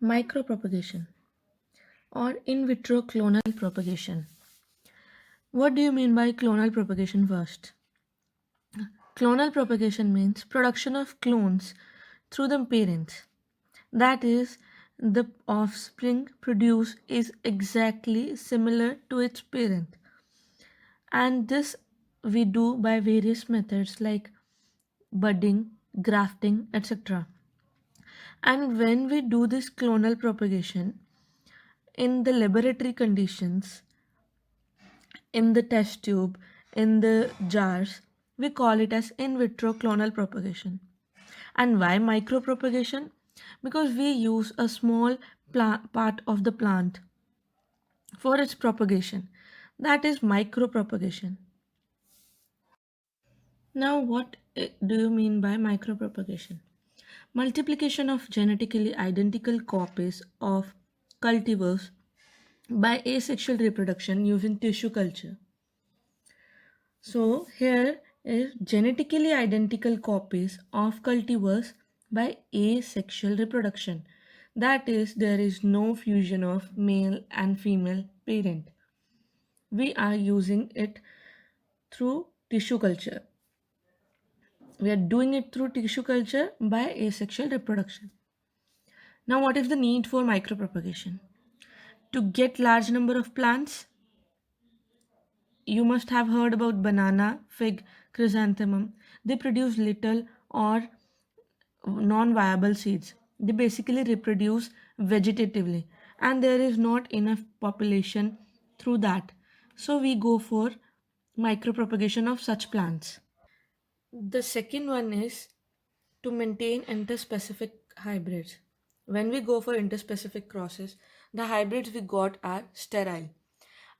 Micropropagation or in vitro clonal propagation. What do you mean by clonal propagation first? Clonal propagation means production of clones through the parents. That is, the offspring produced is exactly similar to its parent. And this we do by various methods like budding, grafting, etc. And when we do this clonal propagation in the laboratory conditions, in the test tube, in the jars, we call it as in vitro clonal propagation. And why micropropagation? Because we use a small part of the plant for its propagation. That is micropropagation. Now, what do you mean by micropropagation? Multiplication of genetically identical copies of cultivars by asexual reproduction using tissue culture. So here is genetically identical copies of cultivars by asexual reproduction. That is, there is no fusion of male and female parent. We are using it through tissue culture. We are doing it through tissue culture by asexual reproduction. Now, what is the need for micropropagation? To get large number of plants, you must have heard about banana, fig, chrysanthemum. They produce little or non-viable seeds. They basically reproduce vegetatively, and there is not enough population through that. So we go for micropropagation of such plants. The second one is to maintain interspecific hybrids. When we go for interspecific crosses, the hybrids we got are sterile,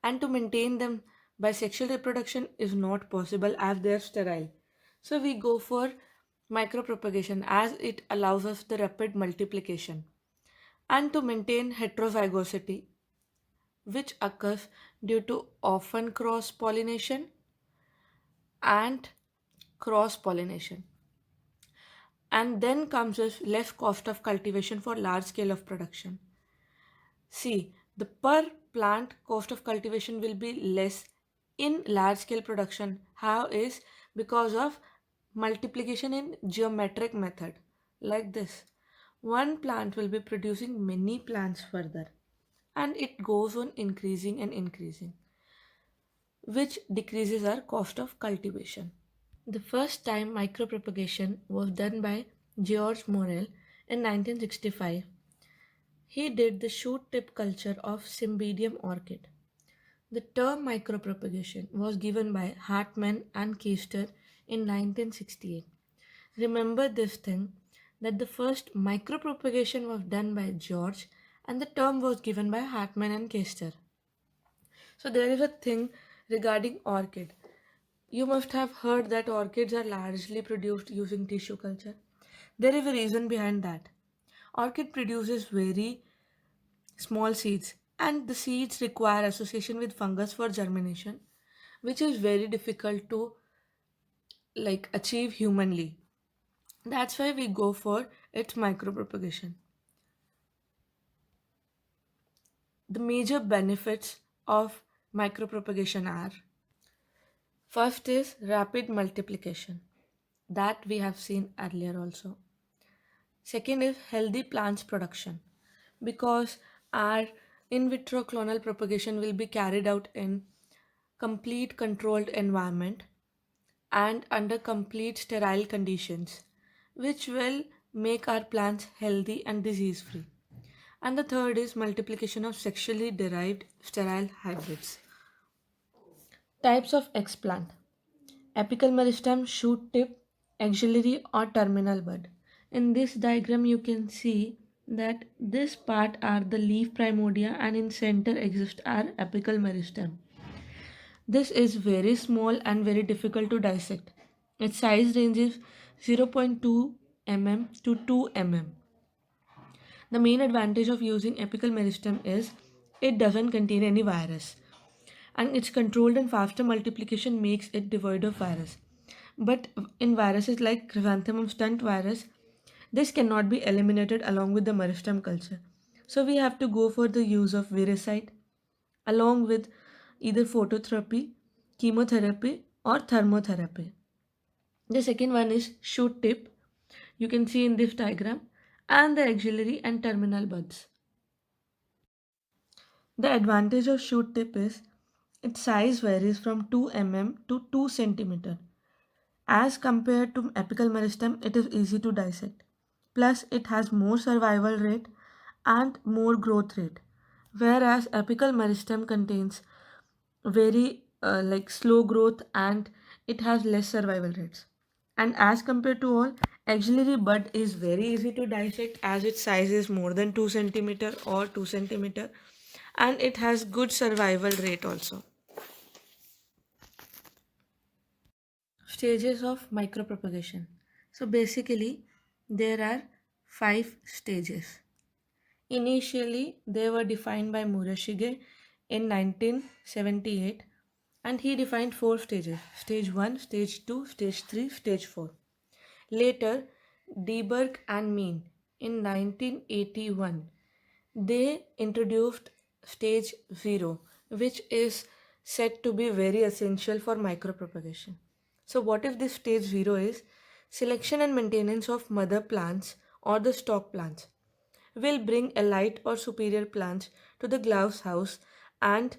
and to maintain them by sexual reproduction is not possible as they are sterile. So we go for micropropagation as it allows us the rapid multiplication, and to maintain heterozygosity, which occurs due to often cross pollination and cross pollination. And then comes this less cost of cultivation for large scale of production. See, the per plant cost of cultivation will be less in large scale production. How is? Because of multiplication in geometric method like this. One plant will be producing many plants further, and it goes on increasing and increasing, which decreases our cost of cultivation. The first time micropropagation was done by George Morel in 1965. He did the shoot tip culture of Cymbidium orchid. The term micropropagation was given by Hartmann and Keister in 1968. Remember this thing that the first micropropagation was done by George and the term was given by Hartmann and Keister. So there is a thing regarding orchid. You must have heard that orchids are largely produced using tissue culture. There is a reason behind that. Orchid produces very small seeds, and the seeds require association with fungus for germination, which is very difficult to achieve humanly. That's why we go for its micropropagation. The major benefits of micropropagation are: first is rapid multiplication, that we have seen earlier also. Second is healthy plants production, because our in vitro clonal propagation will be carried out in complete controlled environment and under complete sterile conditions, which will make our plants healthy and disease free. And the third is multiplication of sexually derived sterile hybrids. Types of explant: apical meristem, shoot tip, axillary or terminal bud. In this diagram you can see that this part are the leaf primordia and in center exists our apical meristem. This is very small and very difficult to dissect. Its size ranges 0.2 mm to 2 mm. The main advantage of using apical meristem is it doesn't contain any virus, and its controlled and faster multiplication makes it devoid of virus. But in viruses like chrysanthemum stunt virus, this cannot be eliminated along with the meristem culture. So we have to go for the use of viricide along with either phototherapy, chemotherapy, or thermotherapy. The second one is shoot tip. You can see in this diagram, and the axillary and terminal buds. The advantage of shoot tip is its size varies from 2 mm to 2 centimeter. As compared to apical meristem, it is easy to dissect. Plus, it has more survival rate and more growth rate. Whereas apical meristem contains very slow growth and it has less survival rates. And as compared to all, axillary bud is very easy to dissect as its size is more than 2 centimeter or 2 centimeter, and it has good survival rate also. Stages of micropropagation. So basically, there are 5 stages. Initially, they were defined by Murashige in 1978, and he defined 4 stages: stage 1, stage 2, stage 3, stage 4. Later, Deberg and Mean in 1981, they introduced stage 0, which is said to be very essential for micropropagation. So, what if this stage 0 is selection and maintenance of mother plants or the stock plants? Will bring elite or superior plants to the glass house and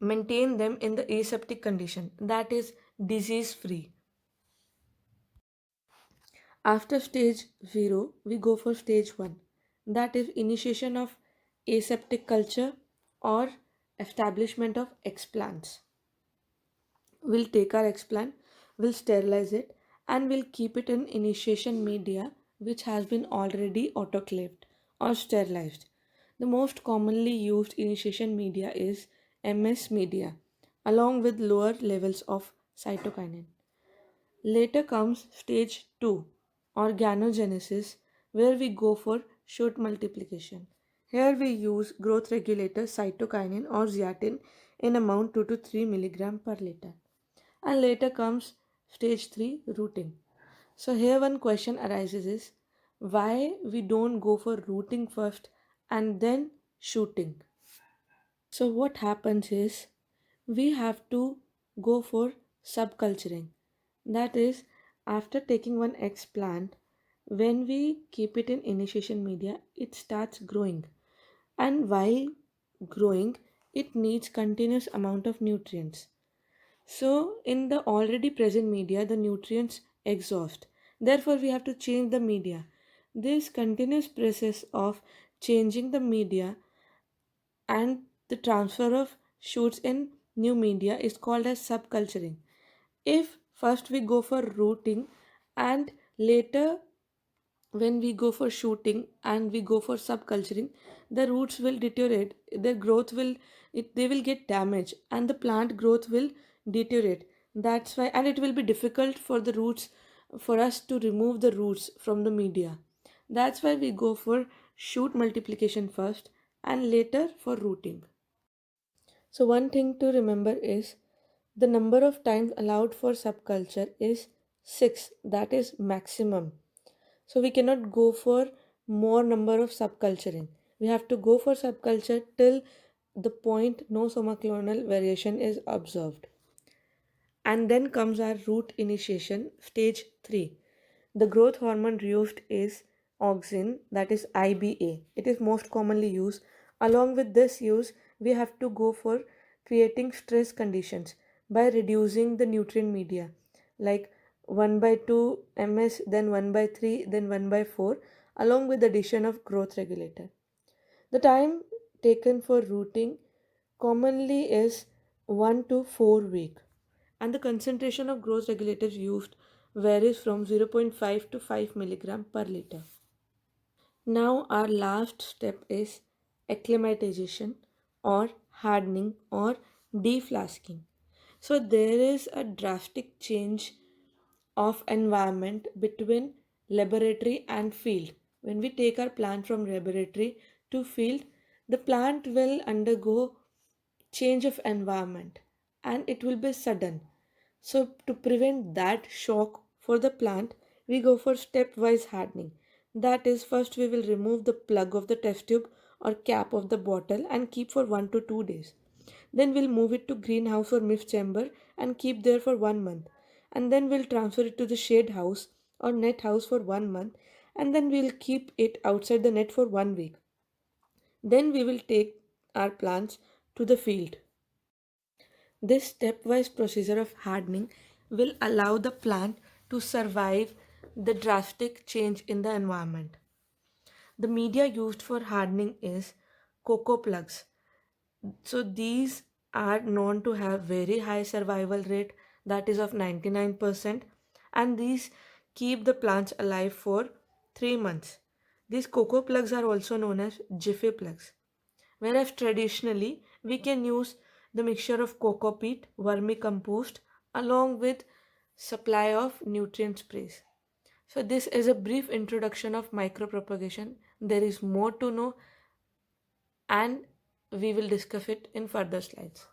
maintain them in the aseptic condition, that is disease free. After stage 0, we go for stage 1, that is initiation of aseptic culture or establishment of explants. We'll take our explant, we'll sterilize it, and we'll keep it in initiation media which has been already autoclaved or sterilized. The most commonly used initiation media is MS media, along with lower levels of cytokinin. Later comes stage 2, organogenesis, where we go for shoot multiplication. Here we use growth regulator cytokinin or zeatin in amount 2 to 3 milligram per liter. And later comes stage 3, rooting. So here one question arises is why we don't go for rooting first and then shooting. So what happens is we have to go for subculturing. That is, after taking one X plant, when we keep it in initiation media, it starts growing. And while growing, it needs continuous amount of nutrients. So, in the already present media, the nutrients exhaust. Therefore, we have to change the media. This continuous process of changing the media and the transfer of shoots in new media is called as subculturing. If first we go for rooting and later when we go for shooting and we go for subculturing, the roots will deteriorate, their growth will they will get damaged and the plant growth will deteriorate. That's why, and it will be difficult for the roots, for us to remove the roots from the media. That's why we go for shoot multiplication first and later for rooting. So one thing to remember is the number of times allowed for subculture is 6, that is maximum. So we cannot go for more number of subculturing. We have to go for subculture till the point no somaclonal variation is observed. And then comes our root initiation, stage 3. The growth hormone used is auxin, that is IBA. It is most commonly used. Along with this use, we have to go for creating stress conditions by reducing the nutrient media like 1 by 2 ms, then 1 by 3, then 1 by 4, along with the addition of growth regulator. The time taken for rooting commonly is 1 to 4 week, and the concentration of growth regulators used varies from zero point 0.5 to 5 milligram per liter. Now our last step is acclimatization or hardening or deflasking. So there is a drastic change of environment between laboratory and field. When we take our plant from laboratory to field, the plant will undergo change of environment and it will be sudden. So to prevent that shock for the plant, we go for stepwise hardening. That is, first we will remove the plug of the test tube or cap of the bottle and keep for 1 to 2 days. Then we'll move it to greenhouse or mist chamber and keep there for 1 month. And then we'll transfer it to the shade house or net house for 1 month, and then we'll keep it outside the net for 1 week. Then we will take our plants to the field. This stepwise procedure of hardening will allow the plant to survive the drastic change in the environment. The media used for hardening is cocoa plugs. So these are known to have very high survival rate, that is of 99%, and these keep the plants alive for 3 months. These cocoa plugs are also known as jiffy plugs. Whereas traditionally we can use the mixture of cocoa peat, vermicompost along with supply of nutrient sprays. So this is a brief introduction of micropropagation. There is more to know and we will discuss it in further slides.